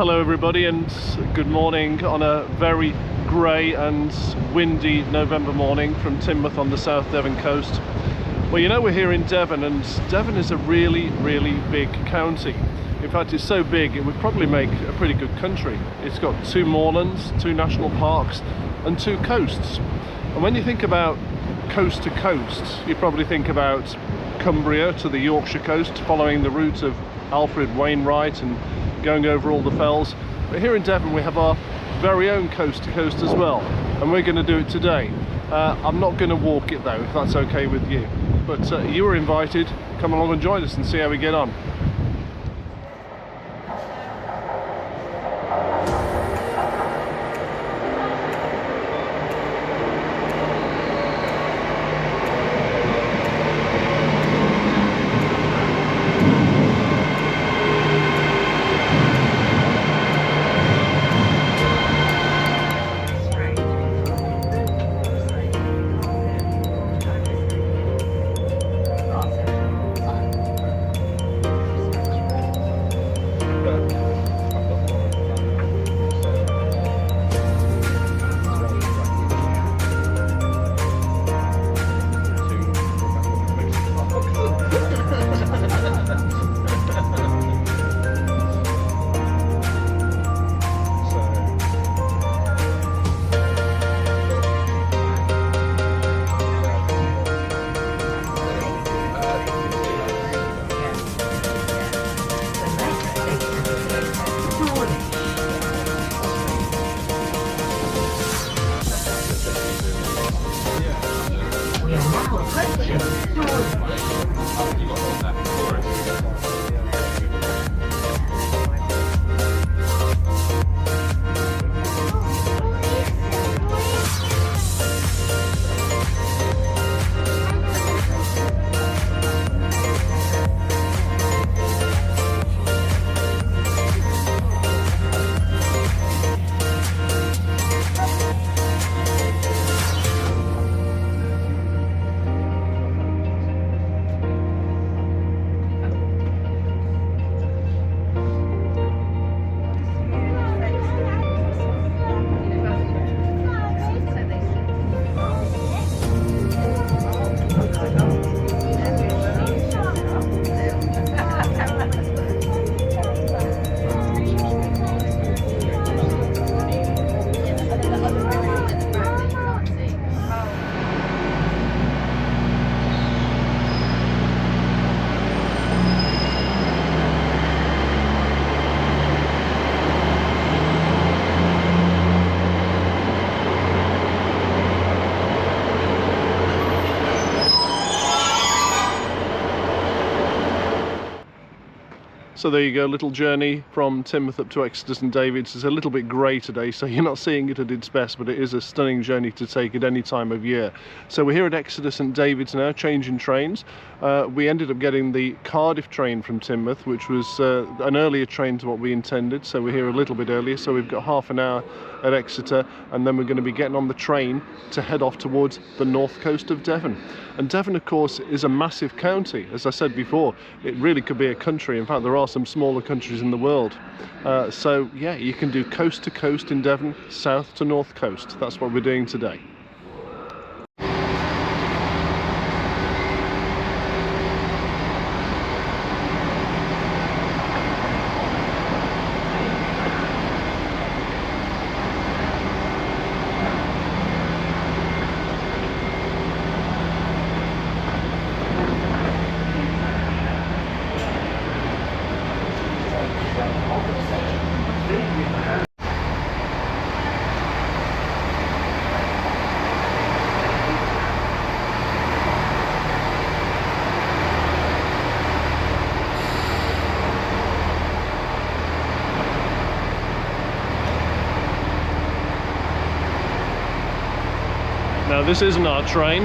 Hello everybody and good morning on a very grey and windy November morning from Teignmouth on the South Devon coast. Well, you know, we're here in Devon, and Devon is a really big county. In fact, it's so big it would probably make a pretty good country. It's got 2 moorlands, 2 national parks and 2 coasts. And when you think about coast to coast, you probably think about Cumbria to the Yorkshire coast, following the route of Alfred Wainwright and going over all the fells. But here in Devon we have our very own coast to coast as well, and we're going to do it today. I'm not going to walk it though, if that's okay with you, but you were invited. Come along and join us and see how we get on. So there you go, little journey from Teignmouth up to Exeter St David's. It's a little bit grey today, so you're not seeing it at its best, but it is a stunning journey to take at any time of year. So we're here at Exeter St David's now, changing trains. We ended up getting the Cardiff train from Teignmouth, which was an earlier train to what we intended, so we're here a little bit earlier. So we've got half an hour at Exeter, and then we're going to be getting on the train to head off towards the north coast of Devon. And Devon, of course, is a massive county. As I said before, it really could be a country. In fact, there are some smaller countries in the world. So yeah, you can do coast to coast in Devon, south to north coast. That's what we're doing today. Now this isn't our train.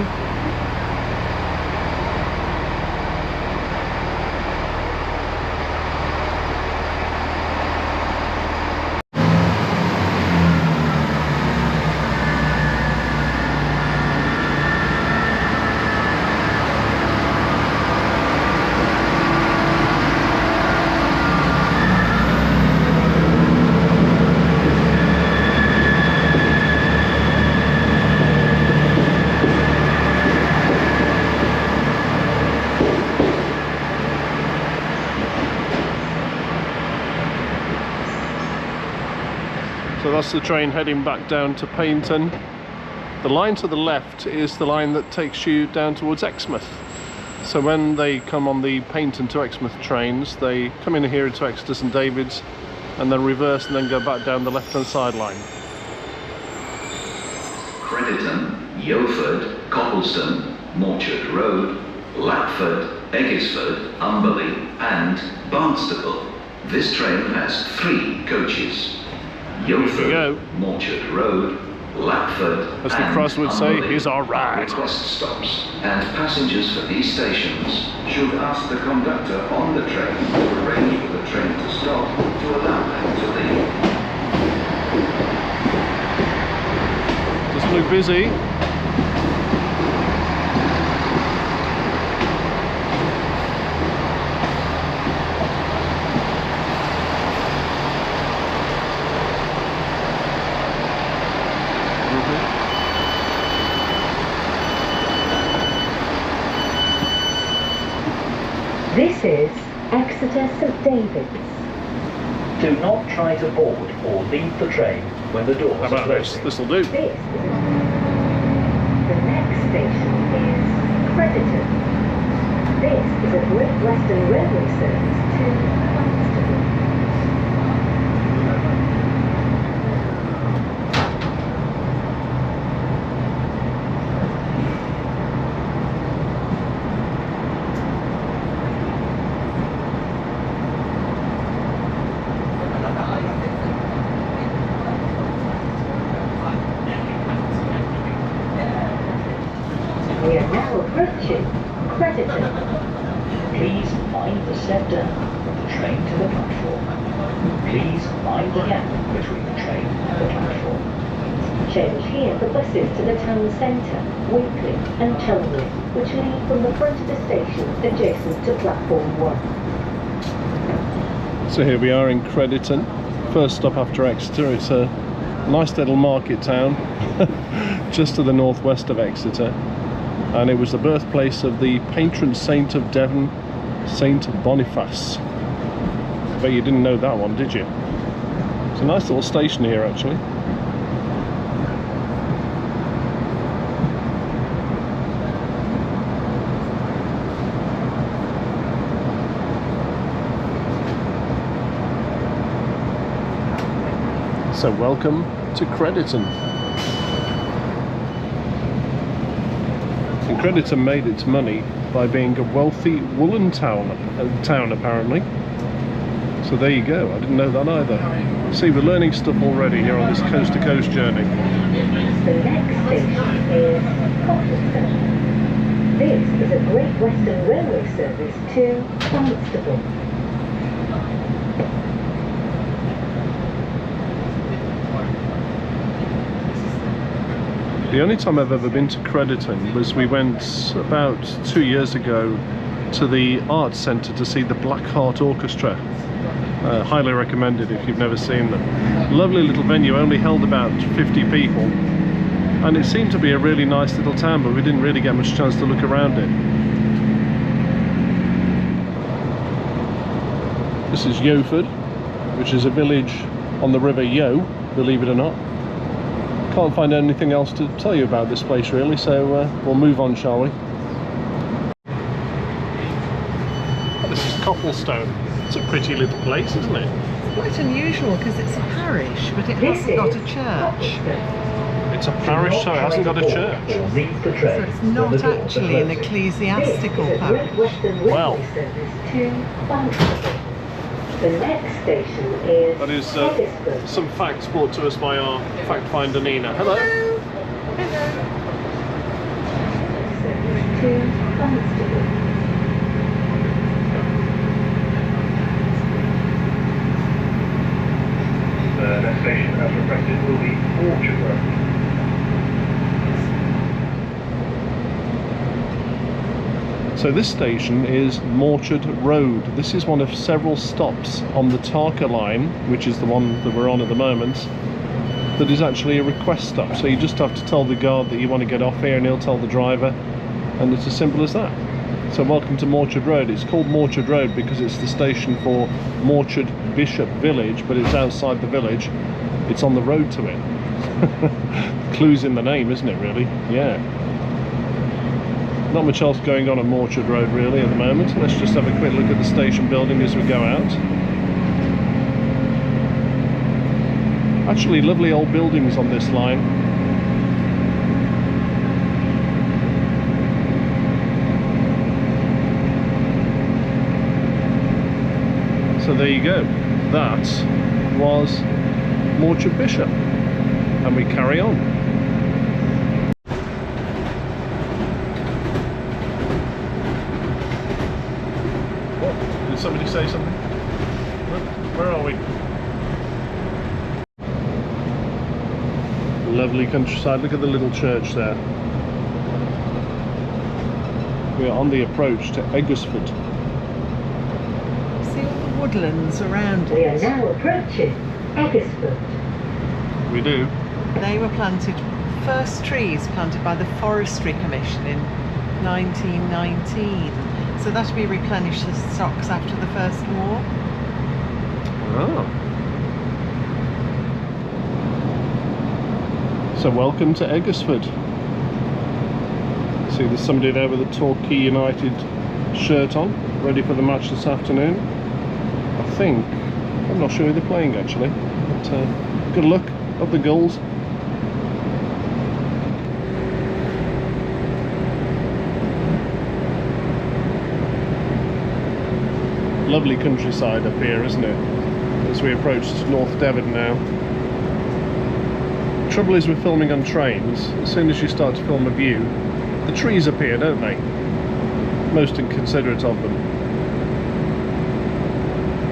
That's the train heading back down to Paignton. The line to the left is the line that takes you down towards Exmouth. So when they come on the Paignton to Exmouth trains, they come in here into Exeter St David's and then reverse and then go back down the left-hand side line. Crediton, Yeoford, Coppleston, Morchard Road, Lapford, Eggesford, Umberley and Barnstaple. This train has 3 coaches. Yeoford, Morchard Road, Lapford, as the cross would say, Umberley is our ride. Request stops, and passengers for these stations should ask the conductor on the train to arrange for the train to stop to allow them to leave. Doesn't look busy. This is Exeter St David's. Do not try to board or leave the train when the doors How about are this? closing. This'll do. The next station is Crediton. This is a Great Western Railway service to Barnstaple. We are now approaching Crediton. Please mind the step down from the train to the platform. Please mind the gap between the train and the platform. Change here for buses to the town centre, Wakeley and Chelmley, which leave from the front of the station adjacent to platform 1. So here we are in Crediton, first stop after Exeter. It's a nice little market town just to the northwest of Exeter, and it was the birthplace of the patron saint of Devon, Saint Boniface. I bet you didn't know that one, did you? It's a nice little station here actually. So welcome to Crediton. And Crediton made its money by being a wealthy woolen town apparently. So there you go, I didn't know that either. See, we're learning stuff already here on this coast-to-coast journey. The next station is Coppleston. This is a Great Western Railway service to Barnstaple. The only time I've ever been to Crediton was we went about 2 years ago to the Arts Centre to see the Black Heart Orchestra. Highly recommended if you've never seen them. Lovely little venue, only held about 50 people. And it seemed to be a really nice little town, but we didn't really get much chance to look around it. This is Yeoford, which is a village on the River Yo, believe it or not. Can't find anything else to tell you about this place really, so we'll move on, shall we? This is Copplestone. It's a pretty little place, isn't it? Quite unusual because it's a parish, but it hasn't got a church. It's a parish, so it hasn't got a church. Or leave the So train it's when not the doors are actually an closing. ecclesiastical This is a Great parish. Western Well. Railway service to Barnstaple. The next station is That is Eggesford. some facts brought to us by our fact finder Nina. Hello. Hello. Service to Barnstaple. The next station, as requested, will be Morchard Road. So this station is Morchard Road. This is one of several stops on the Tarka line, which is the one that we're on at the moment, that is actually a request stop. So you just have to tell the guard that you want to get off here and he'll tell the driver, and it's as simple as that. So welcome to Morchard Road. It's called Morchard Road because it's the station for Morchard Bishop Village, but it's outside the village. it's on the road to it. Clue's in the name, isn't it, really? Yeah. Not much else going on Morchard Road really at the moment. Let's just have a quick look at the station building as we go out. Actually, lovely old buildings on this line. So there you go. That was Morchard Bishop. And we carry on. What? Did somebody say something? Where are we? Lovely countryside. Look at the little church there. We are on the approach to Eggersford. See all the woodlands around We are it. now approaching Eggersford. We do. They were planted, first trees planted by the Forestry Commission in 1919. So that we replenished the stocks after the First War. Oh. So welcome to Eggersford. See, there's somebody there with a Torquay United shirt on, ready for the match this afternoon. I think, I'm not sure who they're playing actually, but good luck, up the goals. Lovely countryside up here, isn't it? As we approach North Devon now. The trouble is with filming on trains, as soon as you start to film a view, the trees appear, don't they? Most inconsiderate of them.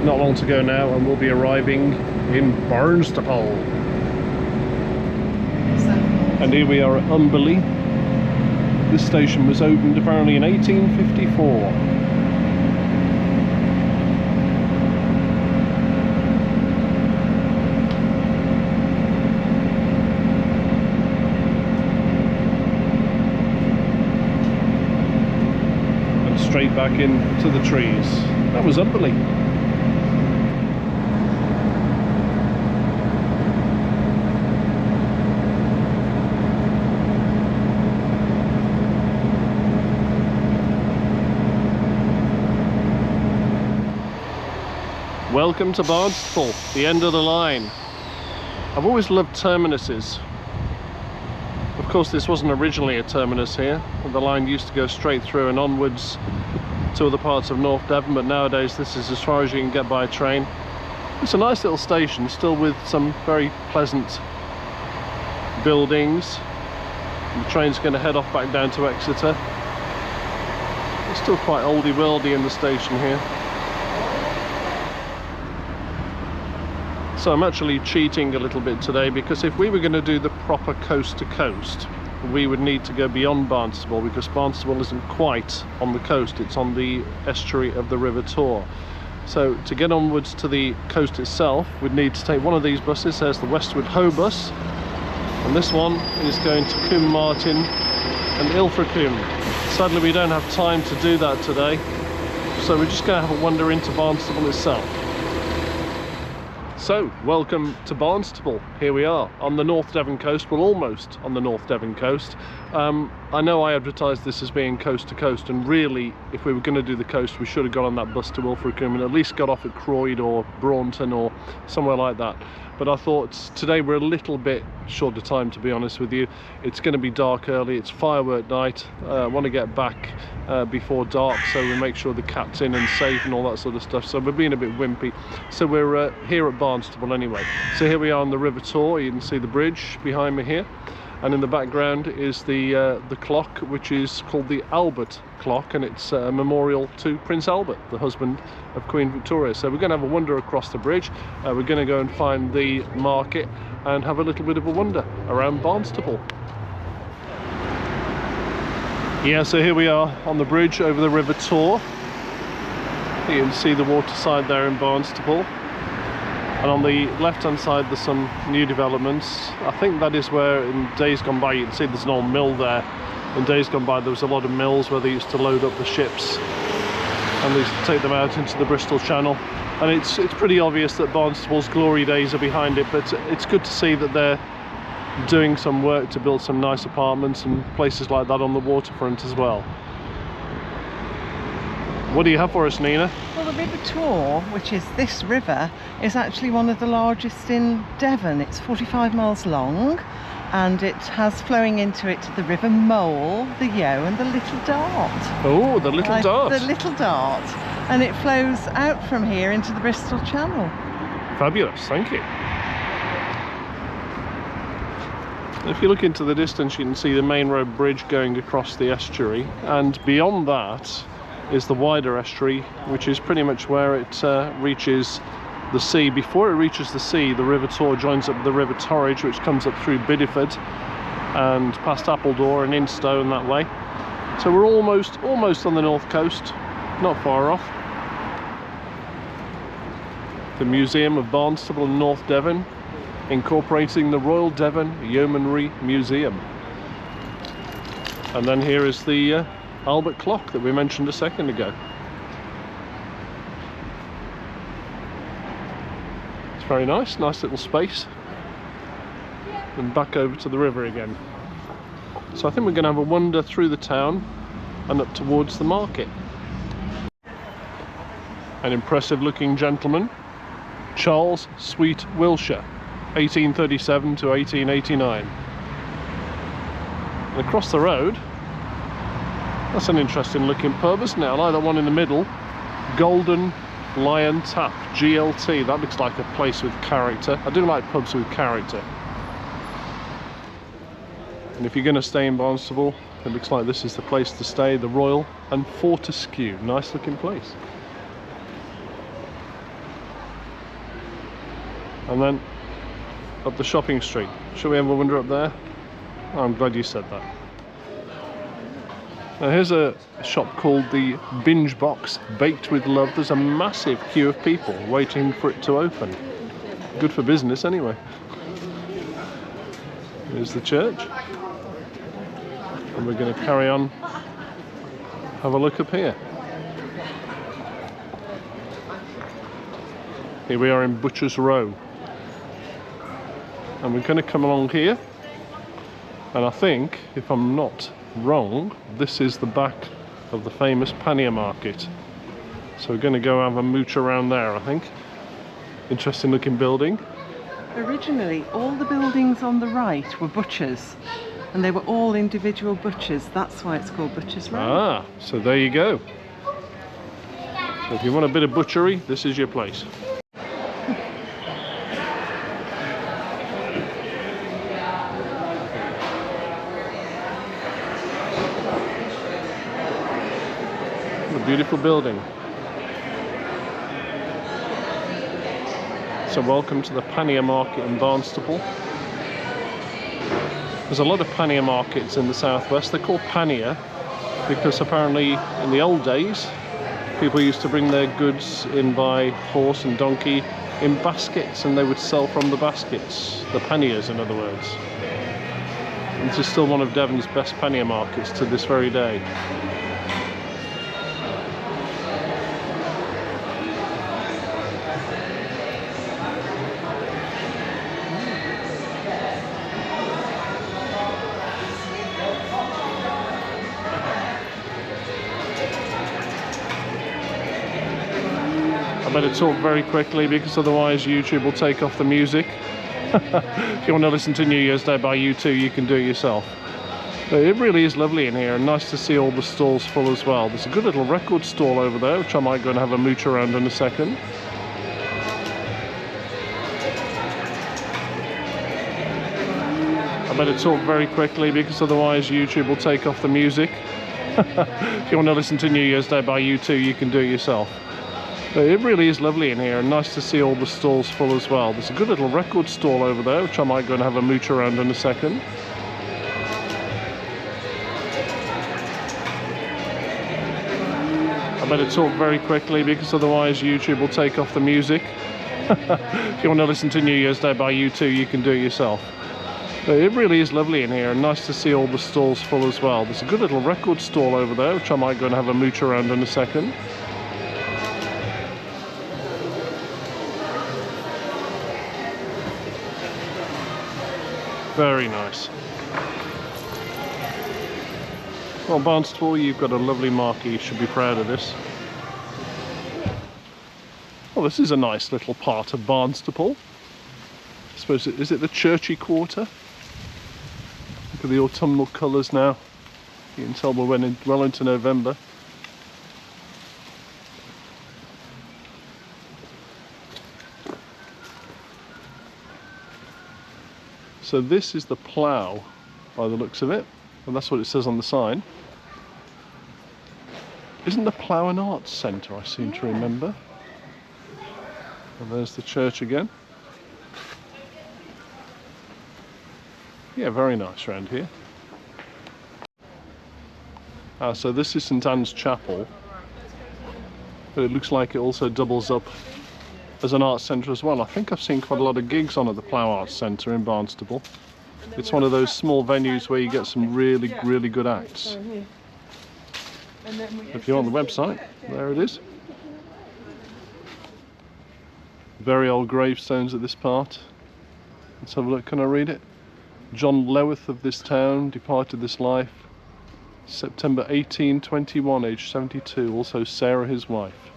Not long to go now and we'll be arriving in Barnstaple. And here we are at Umberley. This station was opened apparently in 1854. Straight back into the trees. That was Umberley. Welcome to Barnstaple, the end of the line. I've always loved terminuses. Of course, this wasn't originally a terminus here. The line used to go straight through and onwards to other parts of North Devon, but nowadays this is as far as you can get by train. It's a nice little station, still with some very pleasant buildings. The train's going to head off back down to Exeter. It's still quite oldie-worldy in the station here. So I'm actually cheating a little bit today, because if we were going to do the proper coast to coast, we would need to go beyond Barnstaple, because Barnstaple isn't quite on the coast, it's on the estuary of the River Tor. So to get onwards to the coast itself, we'd need to take one of these buses. There's the Westward Ho bus, and this one is going to Combe Martin and Ilfracombe. Sadly we don't have time to do that today, so we're just going to have a wander into Barnstaple itself. So, welcome to Barnstaple. Here we are on the North Devon coast, well almost on the North Devon coast. I know I advertised this as being coast to coast, and really if we were going to do the coast we should have got on that bus to Ilfracombe and at least got off at Croyd or Braunton or somewhere like that. But I thought today we're a little bit short of time, to be honest with you. It's going to be dark early, it's firework night. I want to get back before dark so we make sure the cat's in and safe and all that sort of stuff. So we're being a bit wimpy. So we're here at Barnstaple anyway. So here we are on the River Tor. You can see the bridge behind me here. And in the background is the clock, which is called the Albert clock, and it's a memorial to Prince Albert, the husband of Queen Victoria. So we're going to have a wander across the bridge. We're going to go and find the market and have a little bit of a wander around Barnstaple. Yeah, so here we are on the bridge over the River Tor. You can see the waterside there in Barnstaple. And on the left hand side there's some new developments. I think that is where in days gone by, you can see there's an old mill there. In days gone by there was a lot of mills where they used to load up the ships and they used to take them out into the Bristol Channel. And it's pretty obvious that Barnstable's glory days are behind it, but it's good to see that they're doing some work to build some nice apartments and places like that on the waterfront as well. What do you have for us, Nina? Well, the River Tor, which is this river, is actually one of the largest in Devon. It's 45 miles long, and it has flowing into it the River Mole, the Yeo and the Little Dart. Oh, the Little Dart. The Little Dart. And it flows out from here into the Bristol Channel. Fabulous, thank you. If you look into the distance, you can see the main road bridge going across the estuary, and beyond that is the wider estuary, which is pretty much where it reaches the sea. Before it reaches the sea, the River Tor joins up with the River Torridge, which comes up through Bideford and past Appledore and Instone that way. So we're almost on the north coast, not far off. The Museum of Barnstable and North Devon, incorporating the Royal Devon Yeomanry Museum. And then here is the Albert clock that we mentioned a second ago. It's very nice little space. And back over to the river again. So I think we're going to have a wander through the town and up towards the market. An impressive looking gentleman, Charles Sweet Wilshire, 1837 to 1889. And across the road, that's an interesting looking pub, isn't it? I like that one in the middle, Golden Lion Tap, GLT. That looks like a place with character. I do like pubs with character. And if you're going to stay in Barnstable, it looks like this is the place to stay, the Royal and Fortescue. Nice looking place. And then up the shopping street. Shall we have a wander up there? Oh, I'm glad you said that. Now here's a shop called the Binge Box Baked with Love. There's a massive queue of people waiting for it to open. Good for business anyway. Here's the church. And we're going to carry on, have a look up here. Here we are in Butcher's Row. And we're going to come along here. And I think, if I'm not wrong, this is the back of the famous pannier market. So we're going to go have a mooch around there, I think. Interesting looking building. Originally, all the buildings on the right were butchers, and they were all individual butchers. That's why it's called Butcher's Row. Ah, so there you go. So if you want a bit of butchery, this is your place. Beautiful building. So welcome to the pannier market in Barnstable. There's a lot of pannier markets in the southwest. They're called pannier because apparently in the old days people used to bring their goods in by horse and donkey in baskets, and they would sell from the baskets, the panniers in other words. And this is still one of Devon's best pannier markets to this very day. I better talk very quickly because otherwise YouTube will take off the music. If you want to listen to New Year's Day by U2, you can do it yourself. But it really is lovely in here, and nice to see all the stalls full as well. There's a good little record stall over there, which I might go and have a mooch around in a second. I better talk very quickly because otherwise YouTube will take off the music. If you want to listen to New Year's Day by U2, you can do it yourself. But it really is lovely in here, and nice to see all the stalls full as well. There's a good little record stall over there, which I might go and have a mooch around in a second. I better talk very quickly because otherwise YouTube will take off the music. If you want to listen to New Year's Day by U2, you can do it yourself. But it really is lovely in here, and nice to see all the stalls full as well. There's a good little record stall over there, which I might go and have a mooch around in a second. Very nice. Well, Barnstable, you've got a lovely marquee. You should be proud of this. Well, this is a nice little part of Barnstable. I suppose is it the churchy quarter? Look at the autumnal colours now. You can tell we're well into November. So this is the plough by the looks of it, and that's what it says on the sign. Isn't the Plough and Arts Centre, I seem to remember? And there's the church again. Yeah, very nice around here. So this is St Anne's Chapel, but it looks like it also doubles up as an arts centre as well. I think I've seen quite a lot of gigs on at the Plough Arts Centre in Barnstable. It's one of those small venues where you get some really good acts. If you're on the website, there it is. Very old gravestones at this part. Let's have a look. Can I read it? John Lewith of this town departed this life September 1821, aged 72. Also Sarah, his wife,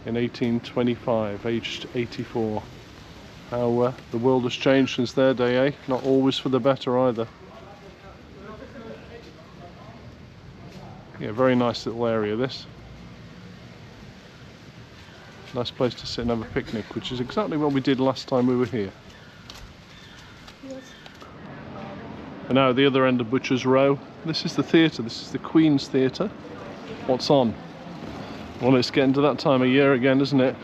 in 1825, aged 84. How the world has changed since their day, eh? Not always for the better either. Yeah, very nice little area this. Nice place to sit and have a picnic, which is exactly what we did last time we were here. And now at the other end of Butcher's Row, this is the theatre, this is the Queen's Theatre. What's on? Well, it's getting to that time of year again, isn't it?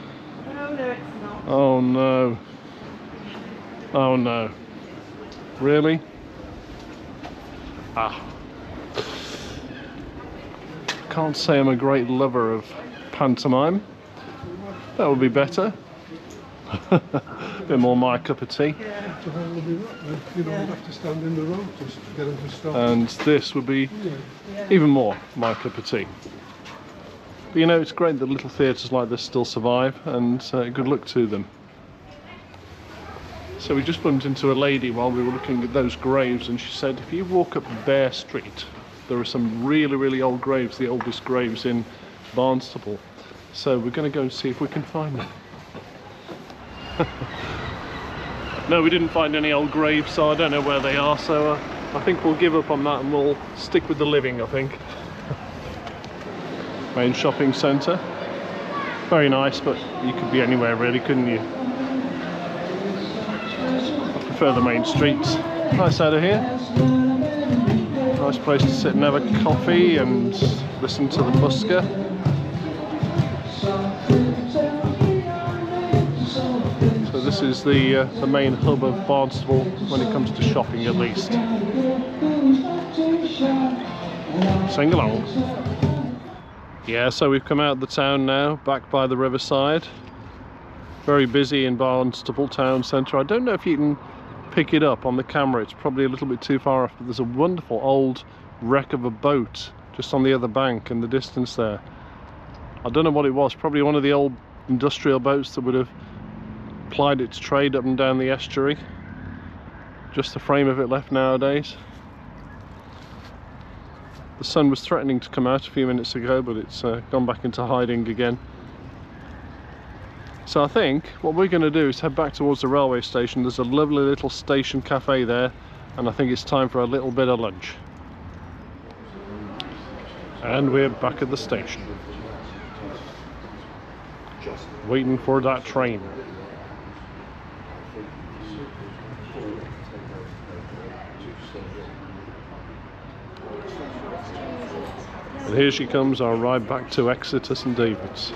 No, it's not. Oh no. Oh no. Really? Can't say I'm a great lover of pantomime. That would be better. A bit more my cup of tea. Yeah. You don't have to stand in the road just to get them to stop. And this would be even more my cup of tea. But you know, it's great that little theatres like this still survive, and good luck to them. So we just bumped into a lady while we were looking at those graves, and she said if you walk up Bear Street, there are some really old graves, the oldest graves in Barnstable. So we're going to go and see if we can find them. No, we didn't find any old graves, so I don't know where they are, so I think we'll give up on that and we'll stick with the living, I think. Main shopping centre. Very nice, but you could be anywhere really, couldn't you? I prefer the main streets. Nice out of here. Nice place to sit and have a coffee and listen to the busker. So this is the main hub of Barnstable when it comes to shopping, at least. Sing along. Yeah, so we've come out of the town now, back by the riverside. Very busy in Barnstable town centre. I don't know if you can pick it up on the camera, it's probably a little bit too far off, but there's a wonderful old wreck of a boat just on the other bank in the distance there. I don't know what it was, probably one of the old industrial boats that would have plied its trade up and down the estuary. Just the frame of it left nowadays. The sun was threatening to come out a few minutes ago, but it's gone back into hiding again. So I think what we're going to do is head back towards the railway station. There's a lovely little station cafe there, and I think it's time for a little bit of lunch. And we're back at the station, waiting for that train. And here she comes, our ride back to Exeter St David's.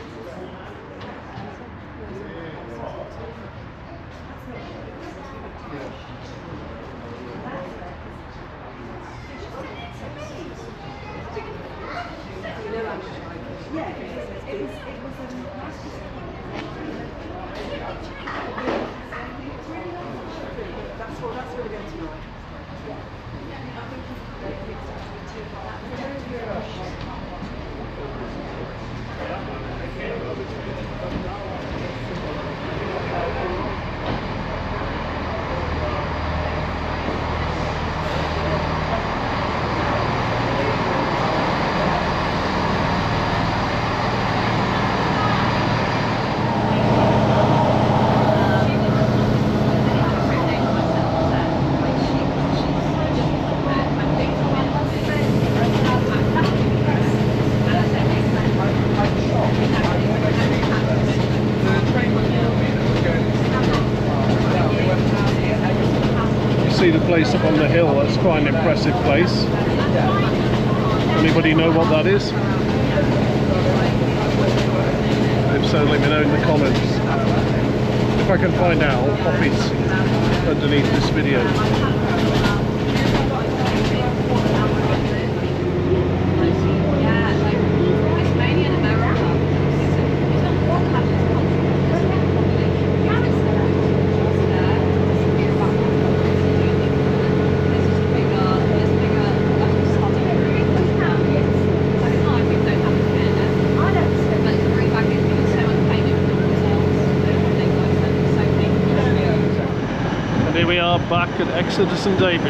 place up on the hill. That's quite an impressive place. Anybody know what that is? If so, let me know in the comments. If I can find out, I'll pop it underneath this video. Here we are back at Exodus and David's.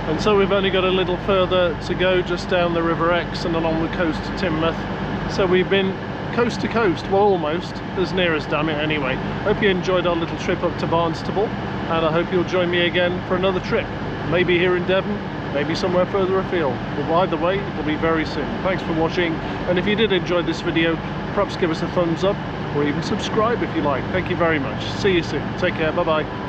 And so we've only got a little further to go, just down the River Exe and along the coast to Teignmouth. So we've been coast to coast, well, almost, as near as damn it anyway. Hope you enjoyed our little trip up to Barnstaple, and I hope you'll join me again for another trip. Maybe here in Devon, maybe somewhere further afield. But either way, it'll be very soon. Thanks for watching, and if you did enjoy this video, perhaps give us a thumbs up, or even subscribe if you like. Thank you very much. See you soon. Take care. Bye-bye.